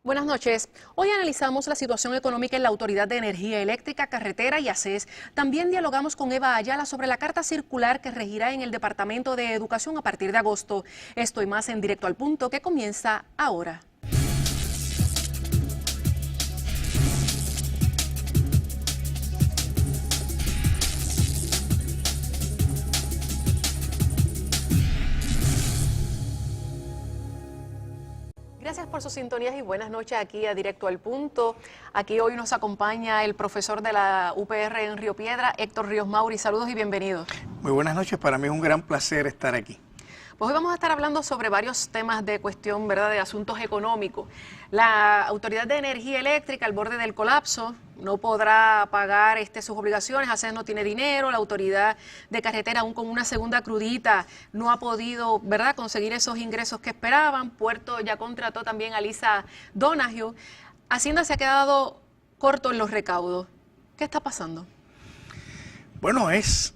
Buenas noches. Hoy analizamos la situación económica en la Autoridad de Energía Eléctrica, Carretera y ACES. También dialogamos con Eva Ayala sobre la carta circular que regirá en el Departamento de Educación a partir de agosto. Esto y más en Directo al Punto, que comienza ahora. Gracias por sus sintonías y buenas noches aquí a Directo al Punto. Aquí hoy nos acompaña el profesor de la UPR en Río Piedra, Héctor Ríos Mauri. Saludos y bienvenidos. Muy buenas noches, para mí es un gran placer estar aquí. Pues hoy vamos a estar hablando sobre varios temas de cuestión, ¿verdad?, de asuntos económicos. La Autoridad de Energía Eléctrica al borde del colapso, no podrá pagar sus obligaciones, ACES no tiene dinero, la Autoridad de Carretera aún con una segunda crudita no ha podido, ¿verdad?, conseguir esos ingresos que esperaban. Puerto ya contrató también a Lisa Donahue. Hacienda se ha quedado corto en los recaudos. ¿Qué está pasando? Bueno, es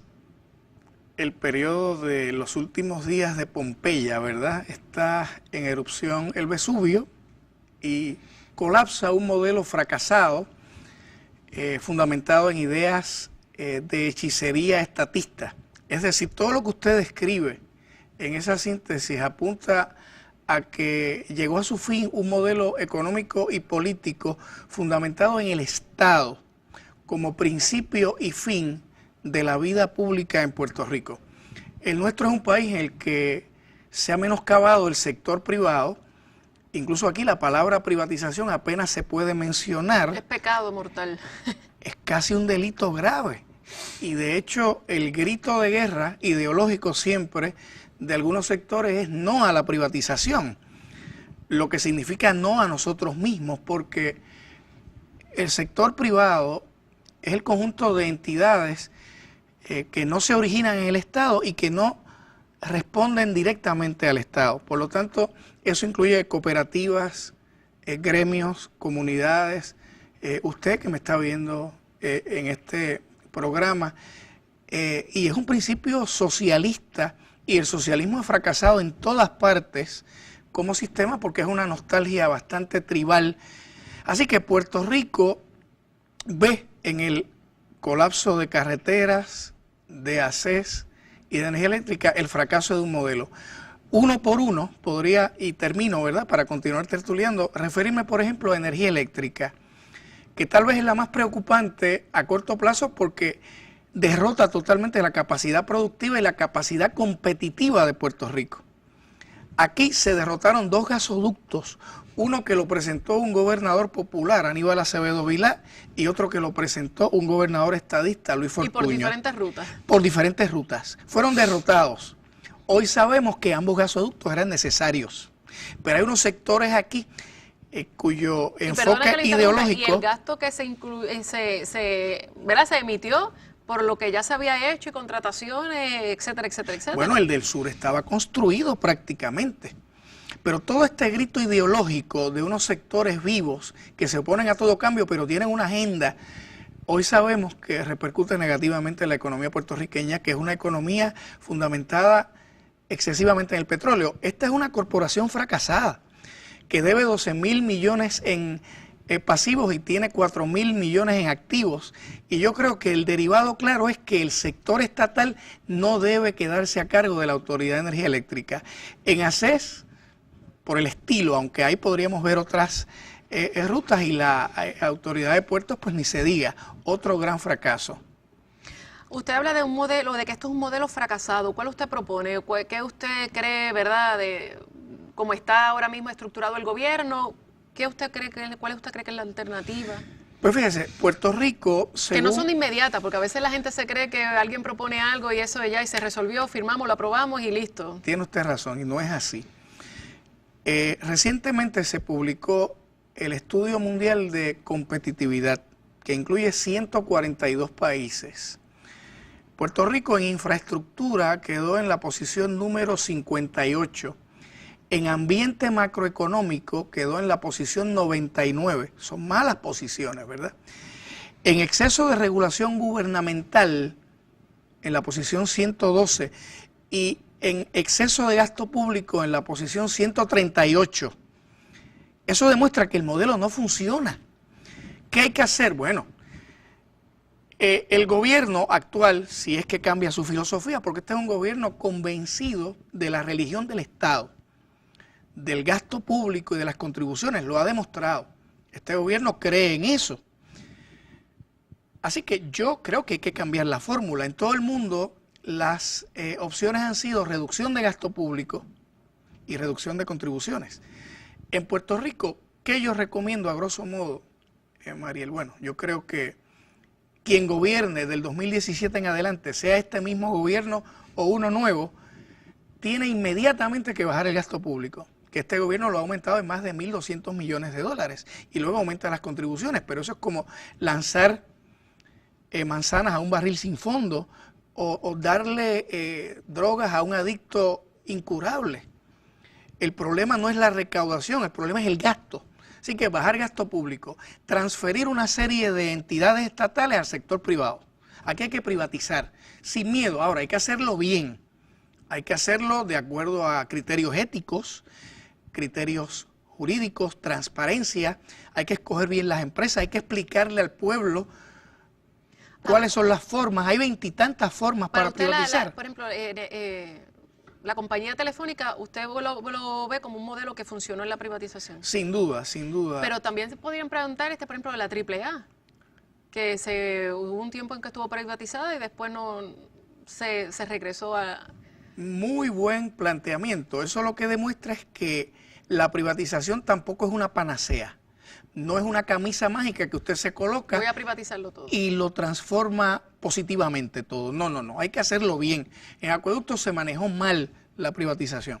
el periodo de los últimos días de Pompeya, ¿verdad? Está en erupción el Vesubio y colapsa un modelo fracasado fundamentado en ideas de hechicería estatista. Es decir, todo lo que usted describe en esa síntesis apunta a que llegó a su fin un modelo económico y político fundamentado en el Estado como principio y fin de la vida pública en Puerto Rico. El nuestro es un país en el que se ha menoscabado el sector privado. Incluso aquí la palabra privatización apenas se puede mencionar. Es pecado mortal. Es casi un delito grave. Y de hecho el grito de guerra ideológico siempre de algunos sectores es no a la privatización, lo que significa no a nosotros mismos, porque el sector privado es el conjunto de entidades que no se originan en el Estado y que no responden directamente al Estado. Por lo tanto, eso incluye cooperativas, gremios, comunidades. Usted que me está viendo en este programa, y es un principio socialista, y el socialismo ha fracasado en todas partes como sistema porque es una nostalgia bastante tribal. Así que Puerto Rico ve en el colapso de carreteras, de ACES y de energía eléctrica el fracaso de un modelo. Uno por uno podría, y termino, ¿verdad?, para continuar tertuliando, referirme, por ejemplo, a energía eléctrica, que tal vez es la más preocupante a corto plazo porque derrota totalmente la capacidad productiva y la capacidad competitiva de Puerto Rico. Aquí se derrotaron dos gasoductos, uno que lo presentó un gobernador popular, Aníbal Acevedo Vilá, y otro que lo presentó un gobernador estadista, Luis Fortuño. Y por diferentes rutas. Por diferentes rutas. Fueron derrotados. Hoy sabemos que ambos gasoductos eran necesarios, pero hay unos sectores aquí cuyo enfoque ideológico... Y el gasto que se emitió por lo que ya se había hecho y contrataciones, etcétera, etcétera, etcétera. Bueno, el del sur estaba construido prácticamente. Pero todo este grito ideológico de unos sectores vivos que se oponen a todo cambio, pero tienen una agenda, hoy sabemos que repercute negativamente en la economía puertorriqueña, que es una economía fundamentada excesivamente en el petróleo. Esta es una corporación fracasada que debe 12.000 millones en pasivos y tiene 4.000 millones en activos. Y yo creo que el derivado claro es que el sector estatal no debe quedarse a cargo de la Autoridad de Energía Eléctrica. En ACES, por el estilo, aunque ahí podríamos ver otras rutas, y la Autoridad de Puertos, pues ni se diga, otro gran fracaso. Usted habla de un modelo, de que esto es un modelo fracasado. ¿Cuál usted propone? ¿Qué usted cree, verdad, de cómo está ahora mismo estructurado el gobierno? ¿Cuál usted cree que es la alternativa? Pues fíjese, Puerto Rico, según... Que no son de inmediata, porque a veces la gente se cree que alguien propone algo y eso ya y se resolvió, firmamos, lo aprobamos y listo. Tiene usted razón, y no es así. Recientemente se publicó el Estudio Mundial de Competitividad, que incluye 142 países. Puerto Rico en infraestructura quedó en la posición número 58. En ambiente macroeconómico quedó en la posición 99. Son malas posiciones, ¿verdad? En exceso de regulación gubernamental, en la posición 112. Y en exceso de gasto público en la posición 138. Eso demuestra que el modelo no funciona. ¿Qué hay que hacer? Bueno, el gobierno actual, si es que cambia su filosofía, porque este es un gobierno convencido de la religión del Estado, del gasto público y de las contribuciones, lo ha demostrado. Este gobierno cree en eso. Así que yo creo que hay que cambiar la fórmula. En todo el mundo las opciones han sido reducción de gasto público y reducción de contribuciones. En Puerto Rico, ¿qué yo recomiendo a grosso modo, Mariel? Bueno, yo creo que quien gobierne del 2017 en adelante, sea este mismo gobierno o uno nuevo, tiene inmediatamente que bajar el gasto público, que este gobierno lo ha aumentado en más de 1.200 millones de dólares y luego aumenta las contribuciones, pero eso es como lanzar manzanas a un barril sin fondo o darle drogas a un adicto incurable. El problema no es la recaudación, el problema es el gasto. Así que bajar gasto público, transferir una serie de entidades estatales al sector privado. Aquí hay que privatizar, sin miedo. Ahora, hay que hacerlo bien. Hay que hacerlo de acuerdo a criterios éticos, criterios jurídicos, transparencia. Hay que escoger bien las empresas, hay que explicarle al pueblo cuáles son las formas. Hay 20 y tantas formas para privatizar. Por ejemplo, la compañía telefónica, ¿usted lo ve como un modelo que funcionó en la privatización? Sin duda, sin duda. Pero también se podrían preguntar, por ejemplo, de la AAA, que hubo un tiempo en que estuvo privatizada y después no se regresó a... Muy buen planteamiento. Eso lo que demuestra es que la privatización tampoco es una panacea. No es una camisa mágica que usted se coloca. Voy a privatizarlo todo. Y lo transforma positivamente todo. No, no, no. Hay que hacerlo bien. En Acueductos se manejó mal la privatización.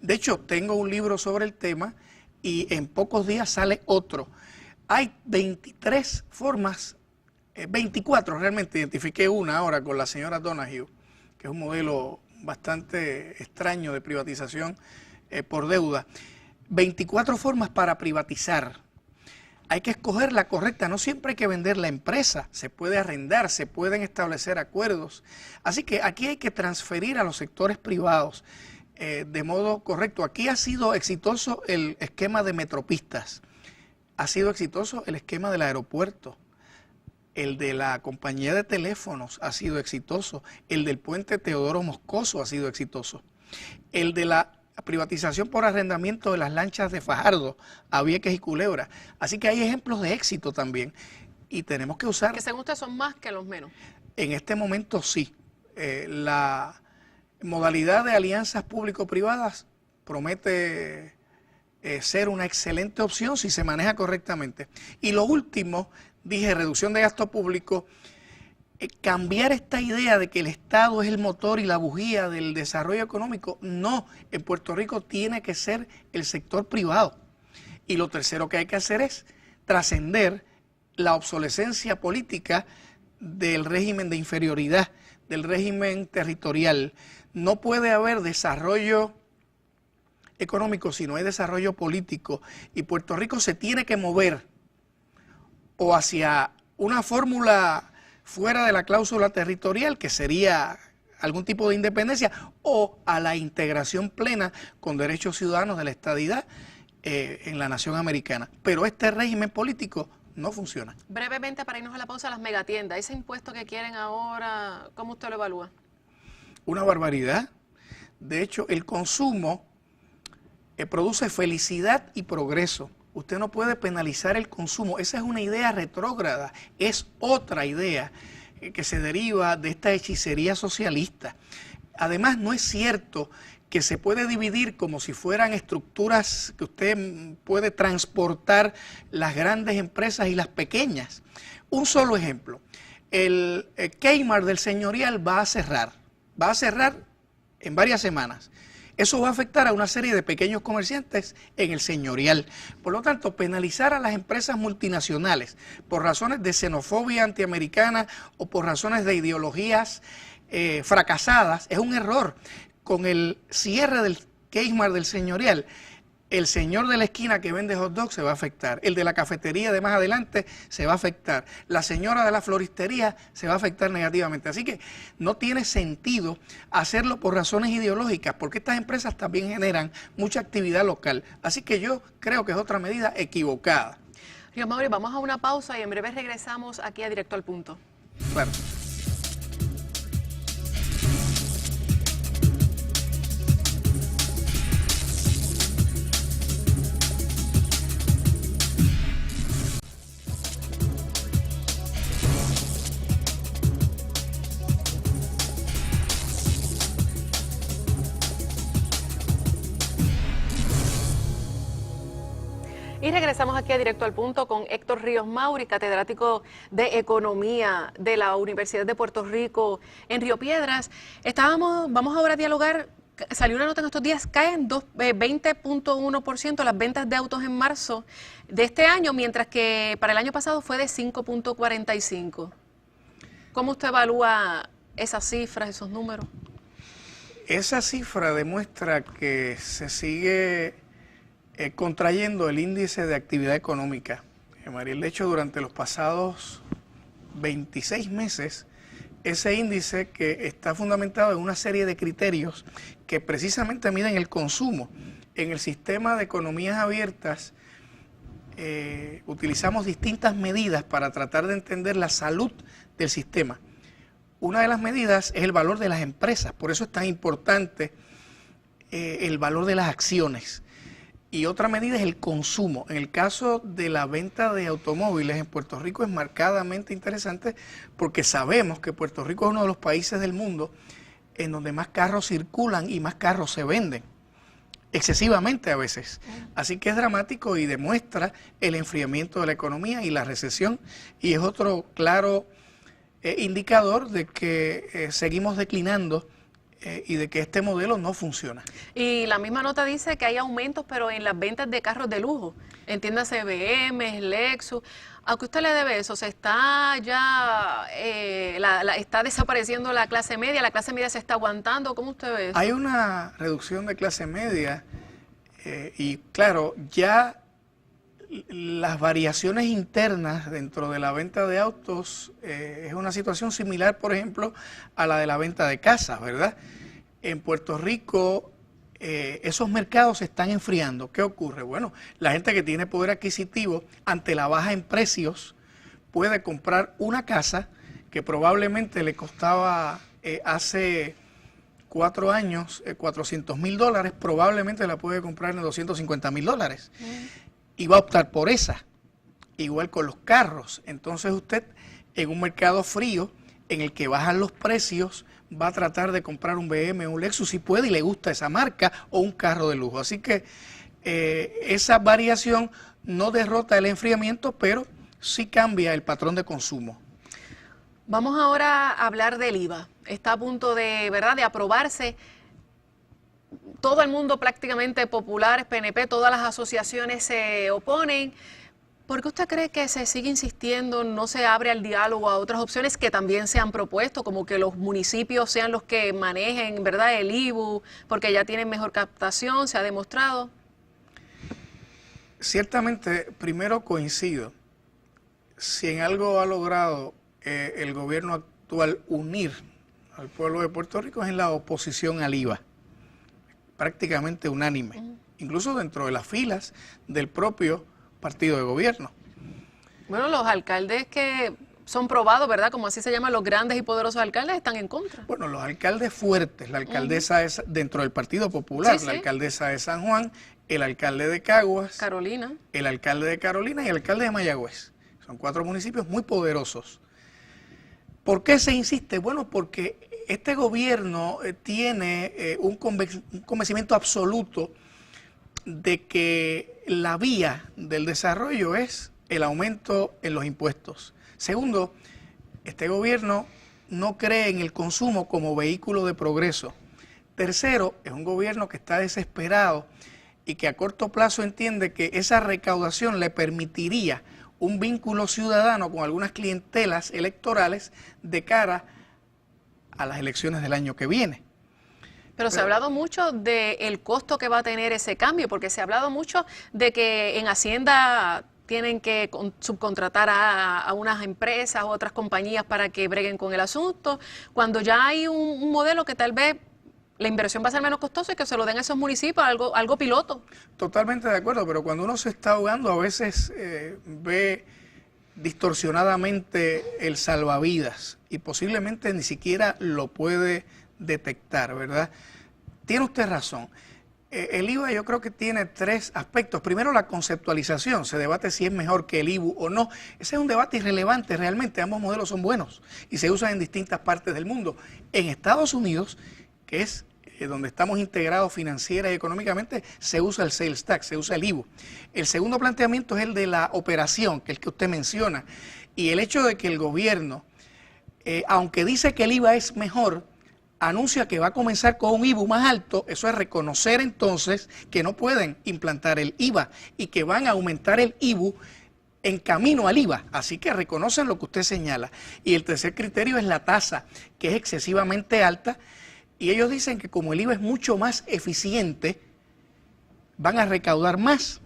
De hecho, tengo un libro sobre el tema y en pocos días sale otro. Hay 23 formas, 24 realmente. Identifiqué una ahora con la señora Donahue, que es un modelo bastante extraño de privatización por deuda. 24 formas para privatizar. Hay que escoger la correcta, no siempre hay que vender la empresa, se puede arrendar, se pueden establecer acuerdos. Así que aquí hay que transferir a los sectores privados de modo correcto. Aquí ha sido exitoso el esquema de Metropistas, ha sido exitoso el esquema del aeropuerto, el de la compañía de teléfonos ha sido exitoso, el del puente Teodoro Moscoso ha sido exitoso, el de la privatización por arrendamiento de las lanchas de Fajardo, a Vieques y Culebra. Así que hay ejemplos de éxito también y tenemos que usar... Que según usted son más que los menos. En este momento sí. La modalidad de alianzas público-privadas promete ser una excelente opción si se maneja correctamente. Y lo último, dije reducción de gasto público, cambiar esta idea de que el Estado es el motor y la bujía del desarrollo económico. No, en Puerto Rico tiene que ser el sector privado. Y lo tercero que hay que hacer es trascender la obsolescencia política del régimen de inferioridad, del régimen territorial. No puede haber desarrollo económico si no hay desarrollo político. Y Puerto Rico se tiene que mover o hacia una fórmula fuera de la cláusula territorial, que sería algún tipo de independencia, o a la integración plena con derechos ciudadanos de la estadidad en la nación americana. Pero este régimen político no funciona. Brevemente, para irnos a la pausa, las megatiendas, ese impuesto que quieren ahora, ¿cómo usted lo evalúa? Una barbaridad. De hecho, el consumo produce felicidad y progreso. Usted no puede penalizar el consumo. Esa es una idea retrógrada, es otra idea que se deriva de esta hechicería socialista. Además, no es cierto que se puede dividir como si fueran estructuras que usted puede transportar las grandes empresas y las pequeñas. Un solo ejemplo, el Kmart del Señorial va a cerrar en varias semanas. Eso va a afectar a una serie de pequeños comerciantes en el Señorial. Por lo tanto, penalizar a las empresas multinacionales por razones de xenofobia antiamericana o por razones de ideologías fracasadas es un error. Con el cierre del Kmart del Señorial, El señor de la esquina que vende hot dogs se va a afectar. El de la cafetería de más adelante se va a afectar. La señora de la floristería se va a afectar negativamente. Así que no tiene sentido hacerlo por razones ideológicas, porque estas empresas también generan mucha actividad local. Así que yo creo que es otra medida equivocada. Ríos Mauri, vamos a una pausa y en breve regresamos aquí a Directo al Punto. Claro. Y regresamos aquí a Directo al Punto con Héctor Ríos Mauri, catedrático de Economía de la Universidad de Puerto Rico en Río Piedras. Vamos ahora a dialogar, salió una nota en estos días, caen 20.1% las ventas de autos en marzo de este año, mientras que para el año pasado fue de 5.45. ¿Cómo usted evalúa esas cifras, esos números? Esa cifra demuestra que se sigue contrayendo el índice de actividad económica. Mariel, de hecho, durante los pasados 26 meses, ese índice, que está fundamentado en una serie de criterios que precisamente miden el consumo. En el sistema de economías abiertas utilizamos distintas medidas para tratar de entender la salud del sistema. Una de las medidas es el valor de las empresas, por eso es tan importante el valor de las acciones. Y otra medida es el consumo. En el caso de la venta de automóviles en Puerto Rico es marcadamente interesante porque sabemos que Puerto Rico es uno de los países del mundo en donde más carros circulan y más carros se venden, excesivamente a veces. Así que es dramático y demuestra el enfriamiento de la economía y la recesión, y es otro claro indicador de que seguimos declinando y de que este modelo no funciona. Y la misma nota dice que hay aumentos, pero en las ventas de carros de lujo, entiéndase BM, Lexus. ¿A qué usted le debe eso? ¿Se está ya, está desapareciendo la clase media se está aguantando? ¿Cómo usted ve eso? Hay una reducción de clase media y claro, ya las variaciones internas dentro de la venta de autos es una situación similar, por ejemplo, a la de la venta de casas, ¿verdad? En Puerto Rico esos mercados se están enfriando. ¿Qué ocurre? Bueno, la gente que tiene poder adquisitivo ante la baja en precios puede comprar una casa que probablemente le costaba hace 4 años $400,000, probablemente la puede comprar en $250,000. Y va a optar por esa. Igual con los carros. Entonces usted, en un mercado frío en el que bajan los precios, va a tratar de comprar un BM, un Lexus, si puede y le gusta esa marca, o un carro de lujo. Así que esa variación no derrota el enfriamiento, pero sí cambia el patrón de consumo. Vamos ahora a hablar del IVA. Está a punto de, ¿verdad?, de aprobarse. Todo el mundo prácticamente populares, PNP, todas las asociaciones se oponen. ¿Por qué usted cree que se sigue insistiendo, no se abre al diálogo a otras opciones que también se han propuesto, como que los municipios sean los que manejen, ¿verdad?, el IBU, porque ya tienen mejor captación, se ha demostrado? Ciertamente, primero coincido. Si en algo ha logrado el gobierno actual unir al pueblo de Puerto Rico es en la oposición al IVA. Prácticamente unánime, incluso dentro de las filas del propio partido de gobierno. Bueno, los alcaldes que son probados, ¿verdad?, como así se llaman, los grandes y poderosos alcaldes, están en contra. Bueno, los alcaldes fuertes, la alcaldesa es dentro del Partido Popular, la alcaldesa de San Juan, el alcalde de Caguas, Carolina, el alcalde de Carolina y el alcalde de Mayagüez. Son 4 municipios muy poderosos. ¿Por qué se insiste? Bueno, porque este gobierno tiene un convencimiento absoluto de que la vía del desarrollo es el aumento en los impuestos. Segundo, este gobierno no cree en el consumo como vehículo de progreso. Tercero, es un gobierno que está desesperado y que a corto plazo entiende que esa recaudación le permitiría un vínculo ciudadano con algunas clientelas electorales de cara a las elecciones del año que viene. Pero se ha hablado mucho del costo que va a tener ese cambio, porque se ha hablado mucho de que en Hacienda tienen que subcontratar a unas empresas o otras compañías para que breguen con el asunto, cuando ya hay un modelo que tal vez la inversión va a ser menos costosa y que se lo den a esos municipios, algo piloto. Totalmente de acuerdo, pero cuando uno se está ahogando a veces ve distorsionadamente el salvavidas y posiblemente ni siquiera lo puede detectar, ¿verdad? Tiene usted razón. El IVA yo creo que tiene tres aspectos. Primero, la conceptualización. Se debate si es mejor que el IBU o no. Ese es un debate irrelevante realmente. Ambos modelos son buenos y se usan en distintas partes del mundo. En Estados Unidos, que es donde estamos integrados financiera y económicamente, se usa el sales tax, se usa el IVU. El segundo planteamiento es el de la operación, que es el que usted menciona. Y el hecho de que el gobierno, aunque dice que el IVA es mejor, anuncia que va a comenzar con un IVU más alto, eso es reconocer entonces que no pueden implantar el IVA y que van a aumentar el IVU en camino al IVA, así que reconocen lo que usted señala. Y el tercer criterio es la tasa, que es excesivamente alta, y ellos dicen que como el IVA es mucho más eficiente, van a recaudar más.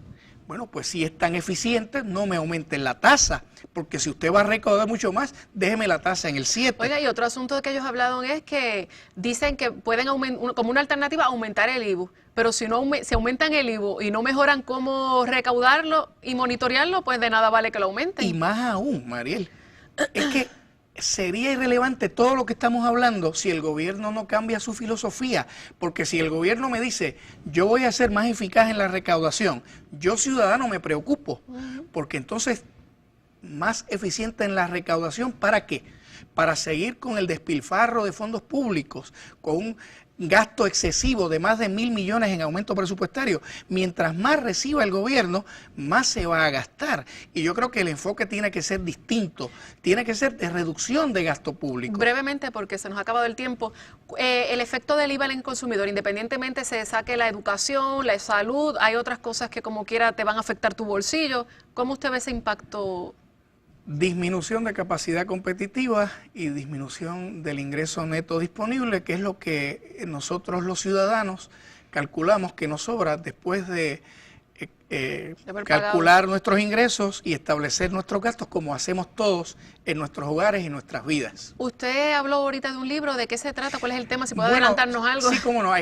Bueno, pues si es tan eficiente, no me aumenten la tasa, porque si usted va a recaudar mucho más, déjeme la tasa en el 7. Oiga, y otro asunto que ellos hablaron es que dicen que pueden como una alternativa aumentar el IVU, pero si no si aumentan el IVU y no mejoran cómo recaudarlo y monitorearlo, pues de nada vale que lo aumenten. Y más aún, Mariel, es que sería irrelevante todo lo que estamos hablando si el gobierno no cambia su filosofía, porque si el gobierno me dice, yo voy a ser más eficaz en la recaudación, yo ciudadano me preocupo, porque entonces más eficiente en la recaudación, ¿para qué? Para seguir con el despilfarro de fondos públicos, con un gasto excesivo de más de 1.000 millones en aumento presupuestario. Mientras más reciba el gobierno, más se va a gastar. Y yo creo que el enfoque tiene que ser distinto, tiene que ser de reducción de gasto público. Brevemente, porque se nos ha acabado el tiempo, el efecto del IVA en el consumidor, independientemente se saque la educación, la salud, hay otras cosas que como quiera te van a afectar tu bolsillo. ¿Cómo usted ve ese impacto? Disminución de capacidad competitiva y disminución del ingreso neto disponible, que es lo que nosotros los ciudadanos calculamos que nos sobra después de calcular nuestros ingresos y establecer nuestros gastos como hacemos todos en nuestros hogares y nuestras vidas. Usted habló ahorita de un libro, ¿de qué se trata? ¿Cuál es el tema? ¿Si puede adelantarnos algo? Sí, cómo no.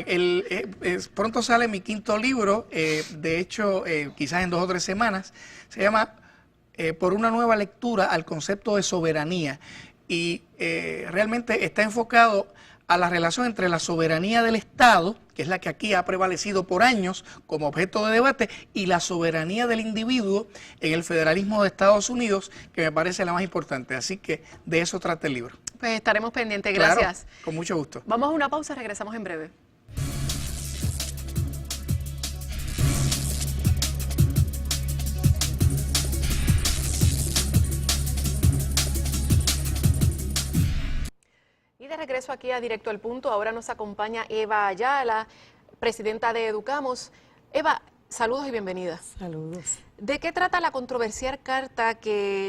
Pronto sale mi quinto libro, de hecho, quizás en 2 o 3 semanas, se llama Por una nueva lectura al concepto de soberanía, y realmente está enfocado a la relación entre la soberanía del Estado, que es la que aquí ha prevalecido por años como objeto de debate, y la soberanía del individuo en el federalismo de Estados Unidos, que me parece la más importante. Así que de eso trata el libro. Pues estaremos pendientes, gracias. Claro, con mucho gusto. Vamos a una pausa, regresamos en breve. De regreso aquí a Directo al Punto, ahora nos acompaña Eva Ayala, presidenta de Educamos. Eva, saludos y bienvenida. Saludos. ¿De qué trata la controversial carta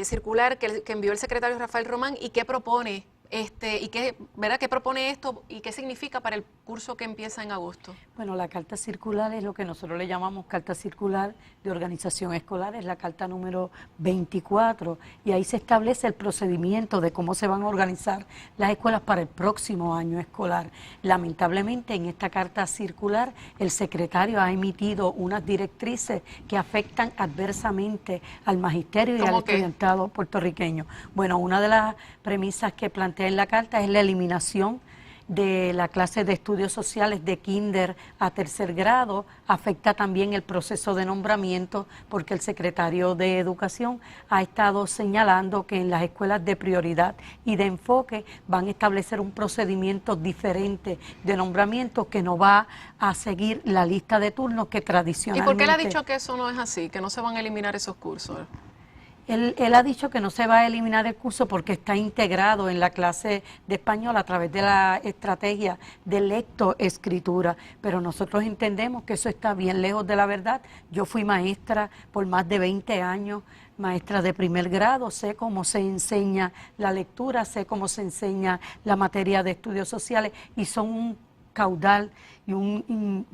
circular que envió el secretario Rafael Román y qué propone qué propone esto y qué significa para el curso que empieza en agosto? Bueno, la carta circular es lo que nosotros le llamamos carta circular de organización escolar, es la carta número 24, y ahí se establece el procedimiento de cómo se van a organizar las escuelas para el próximo año escolar. Lamentablemente, en esta carta circular, el secretario ha emitido unas directrices que afectan adversamente al magisterio y al estudiantado puertorriqueño. Bueno, una de las premisas que plantea en la carta es la eliminación de la clase de estudios sociales de kinder a 3er grado, afecta también el proceso de nombramiento porque el secretario de Educación ha estado señalando que en las escuelas de prioridad y de enfoque van a establecer un procedimiento diferente de nombramiento que no va a seguir la lista de turnos que tradicionalmente... ¿Y por qué él ha dicho que eso no es así, que no se van a eliminar esos cursos? Él ha dicho que no se va a eliminar el curso porque está integrado en la clase de español a través de la estrategia de lectoescritura, pero nosotros entendemos que eso está bien lejos de la verdad. Yo fui maestra por más de 20 años, maestra de 1er grado, sé cómo se enseña la lectura, sé cómo se enseña la materia de estudios sociales y son caudal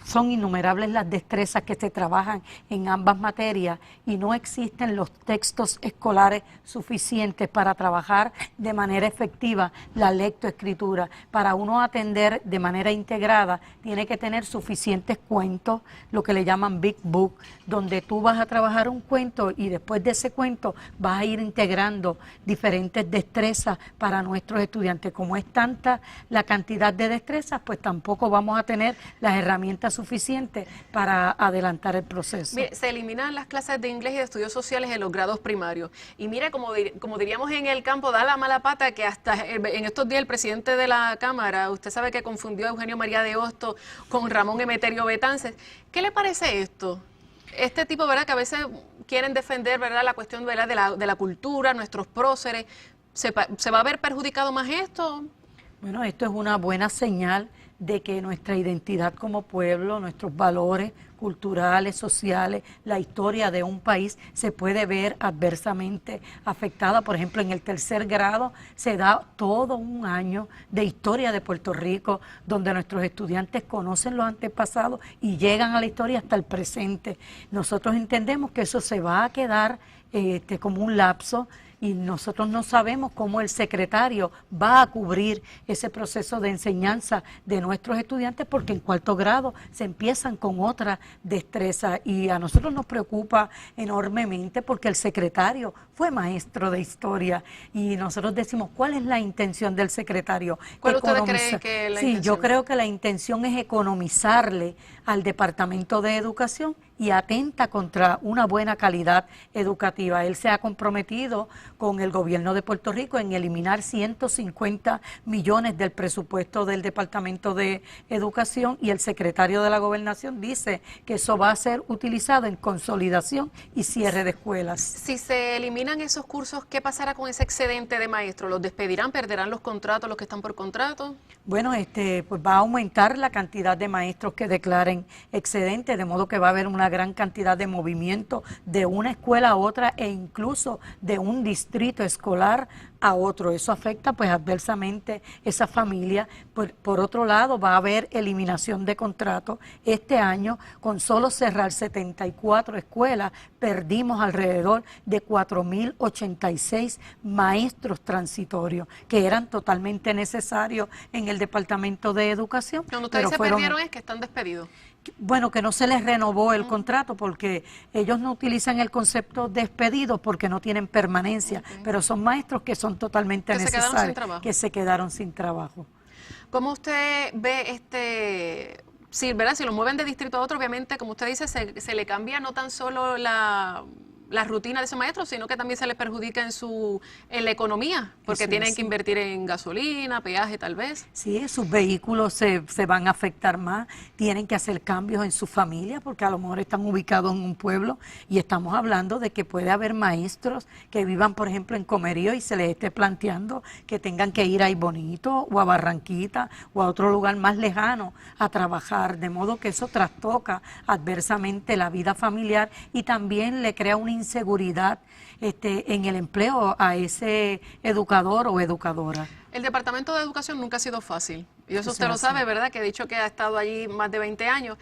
son innumerables las destrezas que se trabajan en ambas materias y no existen los textos escolares suficientes para trabajar de manera efectiva la lectoescritura. Para uno atender de manera integrada tiene que tener suficientes cuentos, lo que le llaman Big Book, donde tú vas a trabajar un cuento y después de ese cuento vas a ir integrando diferentes destrezas para nuestros estudiantes. Como es tanta la cantidad de destrezas, pues tampoco vamos a tener las herramientas suficientes para adelantar el proceso. Mire, se eliminan las clases de inglés y de estudios sociales en los grados primarios. Y mire, como diríamos en el campo, da la mala pata que hasta en estos días el presidente de la Cámara, usted sabe que confundió a Eugenio María de Hostos con Ramón Emeterio Betances. ¿Qué le parece esto? Este tipo, ¿verdad?, que a veces quieren defender, ¿verdad?, la cuestión, ¿verdad?, de la cultura, nuestros próceres. ¿Se va a ver perjudicado más esto? Bueno, esto es una buena señal de que nuestra identidad como pueblo, nuestros valores culturales, sociales, la historia de un país se puede ver adversamente afectada. Por ejemplo, en el tercer grado se da todo un año de historia de Puerto Rico, donde nuestros estudiantes conocen los antepasados y llegan a la historia hasta el presente. Nosotros entendemos que eso se va a quedar como un lapso, y nosotros no sabemos cómo el secretario va a cubrir ese proceso de enseñanza de nuestros estudiantes, porque en cuarto grado se empiezan con otra destreza y a nosotros nos preocupa enormemente porque el secretario fue maestro de historia y nosotros decimos, ¿cuál es la intención del secretario? ¿Cuál usted cree que la intención? Sí, yo creo que la intención es economizarle al Departamento de Educación y atenta contra una buena calidad educativa. Él se ha comprometido con el gobierno de Puerto Rico en eliminar 150 millones del presupuesto del Departamento de Educación y el secretario de la Gobernación dice que eso va a ser utilizado en consolidación y cierre de escuelas. Si se eliminan esos cursos, ¿qué pasará con ese excedente de maestros? ¿Los despedirán? ¿Perderán los contratos, los que están por contrato? Bueno, pues va a aumentar la cantidad de maestros que declaren excedente, de modo que va a haber una gran cantidad de movimiento de una escuela a otra e incluso de un distrito escolar a otro. Eso afecta pues adversamente esa familia. Por otro lado, va a haber eliminación de contratos. Este año, con solo cerrar 74 escuelas, perdimos alrededor de 4.086 maestros transitorios, que eran totalmente necesarios en el Departamento de Educación. Cuando ustedes se perdieron es que están despedidos. Bueno, que no se les renovó el contrato porque ellos no utilizan el concepto despedido porque no tienen permanencia, pero son maestros que son totalmente necesarios, que se quedaron sin trabajo. ¿Cómo usted ve si, ¿verdad?, si lo mueven de distrito a otro, obviamente, como usted dice, se le cambia no tan solo la rutina de ese maestro, sino que también se les perjudica en la economía, porque Eso tienen es, que invertir en gasolina, peaje tal vez? Sí, sus vehículos se van a afectar más, tienen que hacer cambios en su familia, porque a lo mejor están ubicados en un pueblo y estamos hablando de que puede haber maestros que vivan, por ejemplo, en Comerío y se les esté planteando que tengan que ir a Aybonito o a Barranquita o a otro lugar más lejano a trabajar, de modo que eso trastoca adversamente la vida familiar y también le crea una inseguridad en el empleo a ese educador o educadora. El Departamento de Educación nunca ha sido fácil, y eso usted lo sabe, ¿verdad?, que ha dicho que ha estado allí más de 20 años,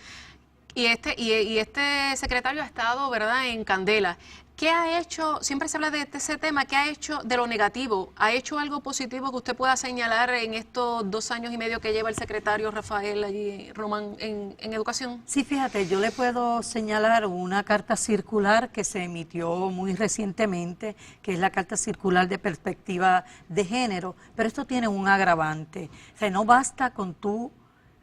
y este secretario ha estado, ¿verdad?, en candela. ¿Qué ha hecho? Siempre se habla de ese tema. ¿Qué ha hecho de lo negativo? ¿Ha hecho algo positivo que usted pueda señalar en estos 2 años y medio que lleva el secretario Rafael allí, Román, en educación? Sí, fíjate, yo le puedo señalar una carta circular que se emitió muy recientemente, que es la carta circular de perspectiva de género, pero esto tiene un agravante. O sea, no basta con tú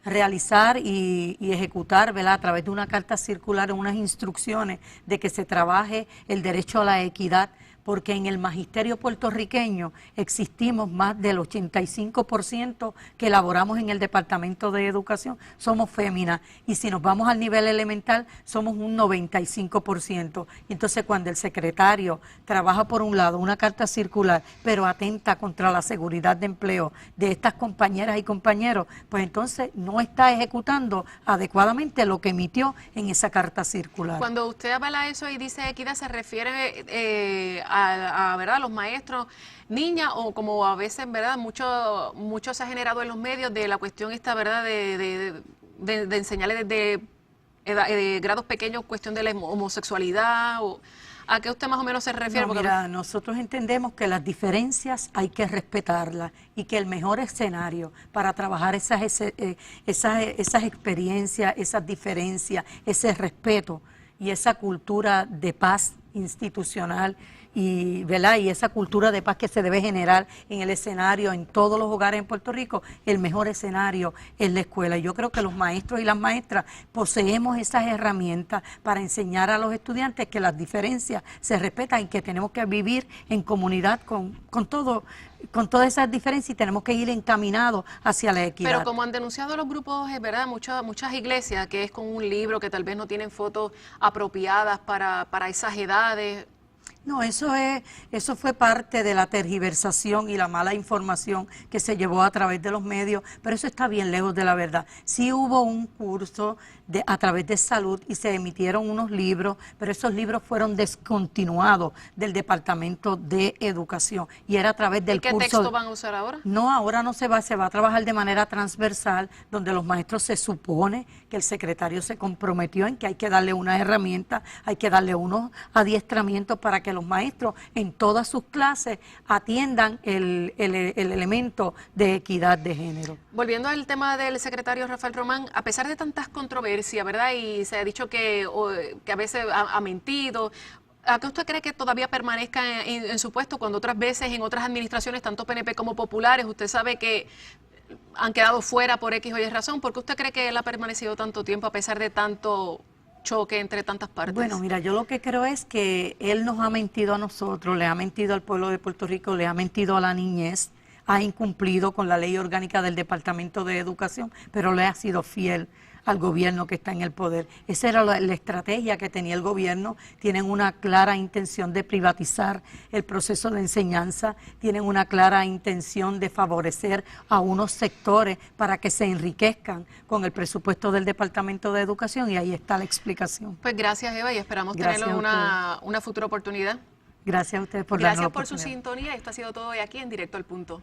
realizar y ejecutar, ¿verdad?, a través de una carta circular unas instrucciones de que se trabaje el derecho a la equidad, porque en el magisterio puertorriqueño existimos más del 85% que elaboramos en el Departamento de Educación, somos féminas, y si nos vamos al nivel elemental, somos un 95%. Entonces, cuando el secretario trabaja por un lado una carta circular, pero atenta contra la seguridad de empleo de estas compañeras y compañeros, pues entonces no está ejecutando adecuadamente lo que emitió en esa carta circular. Cuando usted avala eso y dice equidad, ¿se refiere ¿verdad? Los maestros, niñas, o como a veces, ¿verdad? Mucho se ha generado en los medios de la cuestión esta, ¿verdad? De enseñarles desde grados pequeños cuestión de la homosexualidad, o ¿a qué usted más o menos se refiere? No, mira, nosotros entendemos que las diferencias hay que respetarlas y que el mejor escenario para trabajar esas experiencias, esas diferencias, ese respeto y esa cultura de paz institucional y, ¿verdad? Y esa cultura de paz que se debe generar en el escenario, en todos los hogares en Puerto Rico, el mejor escenario es la escuela. Y yo creo que los maestros y las maestras poseemos esas herramientas para enseñar a los estudiantes que las diferencias se respetan y que tenemos que vivir en comunidad con todas esas diferencias y tenemos que ir encaminados hacia la equidad. Pero como han denunciado los grupos, es verdad, muchas iglesias, que es con un libro que tal vez no tienen fotos apropiadas para esas edades. No, eso fue parte de la tergiversación y la mala información que se llevó a través de los medios, pero eso está bien lejos de la verdad. Sí hubo un curso a través de salud y se emitieron unos libros, pero esos libros fueron descontinuados del Departamento de Educación y era a través del curso. ¿Y qué texto van a usar ahora? No, ahora no se va a trabajar de manera transversal, donde los maestros se supone que el secretario se comprometió en que hay que darle unas herramientas, hay que darle unos adiestramientos para que los maestros en todas sus clases atiendan el elemento de equidad de género. Volviendo al tema del secretario Rafael Román, a pesar de tantas controversias, ¿verdad? Y se ha dicho que a veces ha mentido. ¿A qué usted cree que todavía permanezca en su puesto cuando otras veces en otras administraciones, tanto PNP como populares, usted sabe que han quedado fuera por X o Y razón? ¿Por qué usted cree que él ha permanecido tanto tiempo a pesar de tanto choque entre tantas partes? Bueno, mira, yo lo que creo es que él nos ha mentido a nosotros, le ha mentido al pueblo de Puerto Rico, le ha mentido a la niñez, ha incumplido con la ley orgánica del Departamento de Educación, pero le ha sido fiel al gobierno que está en el poder. Esa era la estrategia que tenía el gobierno. Tienen una clara intención de privatizar el proceso de enseñanza, tienen una clara intención de favorecer a unos sectores para que se enriquezcan con el presupuesto del Departamento de Educación y ahí está la explicación. Pues gracias, Eva, y esperamos tenerlo en una futura oportunidad. Gracias a ustedes por darnos la oportunidad. Gracias por su sintonía. Esto ha sido todo hoy aquí en Directo al Punto.